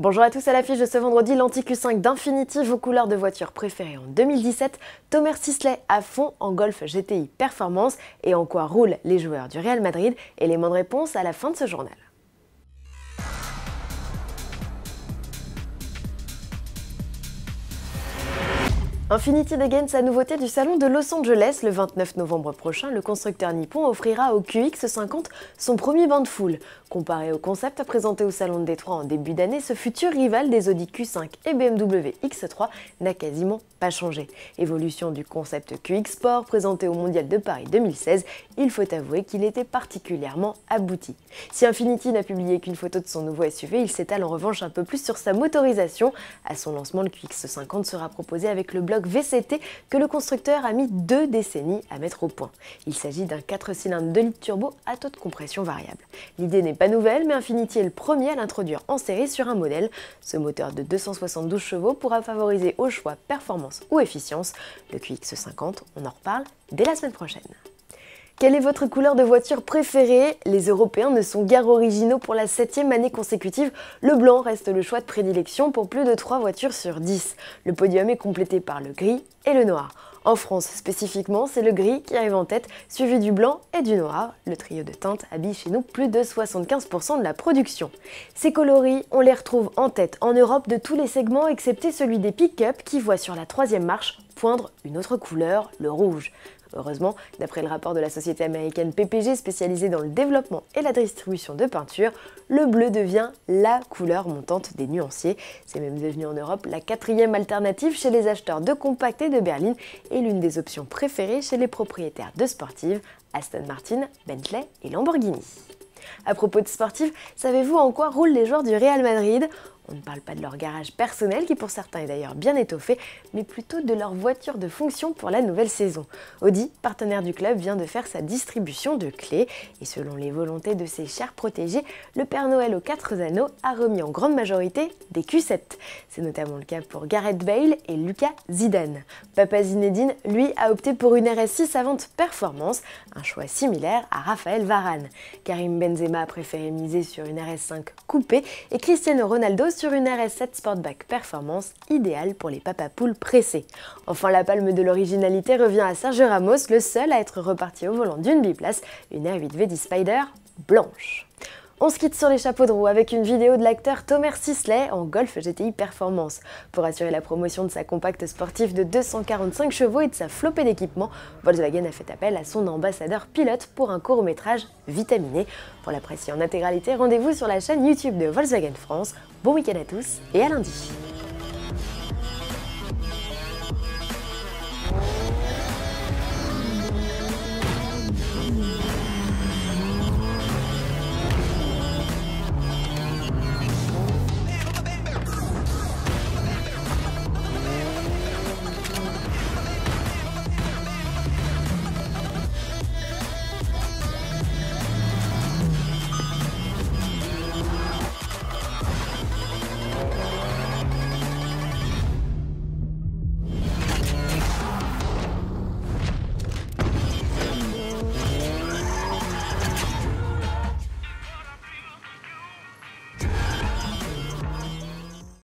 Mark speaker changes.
Speaker 1: Bonjour à tous, à l'affiche de ce vendredi, l'anti-Q5 d'Infiniti, vos couleurs de voiture préférées en 2017, Thomas Sisley à fond en Golf GTI Performance et en quoi roulent les joueurs du Real Madrid, élément de réponse à la fin de ce journal. Infiniti dégaine sa nouveauté du salon de Los Angeles. Le 29 novembre prochain, le constructeur nippon offrira au QX50 son premier bain de foule. Comparé au concept présenté au salon de Détroit en début d'année, ce futur rival des Audi Q5 et BMW X3 n'a quasiment pas changé. Évolution du concept QX Sport présenté au Mondial de Paris 2016, il faut avouer qu'il était particulièrement abouti. Si Infiniti n'a publié qu'une photo de son nouveau SUV, il s'étale en revanche un peu plus sur sa motorisation. À son lancement, le QX50 sera proposé avec le bloc VCT que le constructeur a mis 2 décennies à mettre au point. Il s'agit d'un 4 cylindres 2 litres turbo à taux de compression variable. L'idée n'est pas nouvelle, mais Infiniti est le premier à l'introduire en série sur un modèle. Ce moteur de 272 chevaux pourra favoriser au choix performance ou efficience. Le QX50, on en reparle dès la semaine prochaine. Quelle est votre couleur de voiture préférée? Les Européens ne sont guère originaux pour la 7e année consécutive. Le blanc reste le choix de prédilection pour plus de 3 voitures sur 10. Le podium est complété par le gris et le noir. En France spécifiquement, c'est le gris qui arrive en tête, suivi du blanc et du noir. Le trio de teintes habille chez nous plus de 75% de la production. Ces coloris, on les retrouve en tête en Europe de tous les segments excepté celui des pick-up qui voit sur la 3e marche poindre une autre couleur, le rouge. Heureusement, d'après le rapport de la société américaine PPG spécialisée dans le développement et la distribution de peinture, le bleu devient la couleur montante des nuanciers. C'est même devenu en Europe la 4e alternative chez les acheteurs de compacts et de berlines et l'une des options préférées chez les propriétaires de sportives, Aston Martin, Bentley et Lamborghini. À propos de sportives, savez-vous en quoi roulent les joueurs du Real Madrid ? On ne parle pas de leur garage personnel, qui pour certains est d'ailleurs bien étoffé, mais plutôt de leur voiture de fonction pour la nouvelle saison. Audi, partenaire du club, vient de faire sa distribution de clés. Et selon les volontés de ses chers protégés, le Père Noël aux 4 anneaux a remis en grande majorité des Q7. C'est notamment le cas pour Gareth Bale et Lucas Zidane. Papa Zinedine, lui, a opté pour une RS6 Avant Performance, un choix similaire à Raphaël Varane. Karim Benzema a préféré miser sur une RS5 coupée et Cristiano Ronaldo sur une RS7 Sportback Performance, idéale pour les papapoules pressés. Enfin, la palme de l'originalité revient à Sergio Ramos, le seul à être reparti au volant d'une biplace, une R8 VD Spider blanche. On se quitte sur les chapeaux de roue avec une vidéo de l'acteur Thomas Sisley en Golf GTI Performance. Pour assurer la promotion de sa compacte sportive de 245 chevaux et de sa flopée d'équipements, Volkswagen a fait appel à son ambassadeur pilote pour un court-métrage vitaminé. Pour l'apprécier en intégralité, rendez-vous sur la chaîne YouTube de Volkswagen France. Bon week-end à tous et à lundi.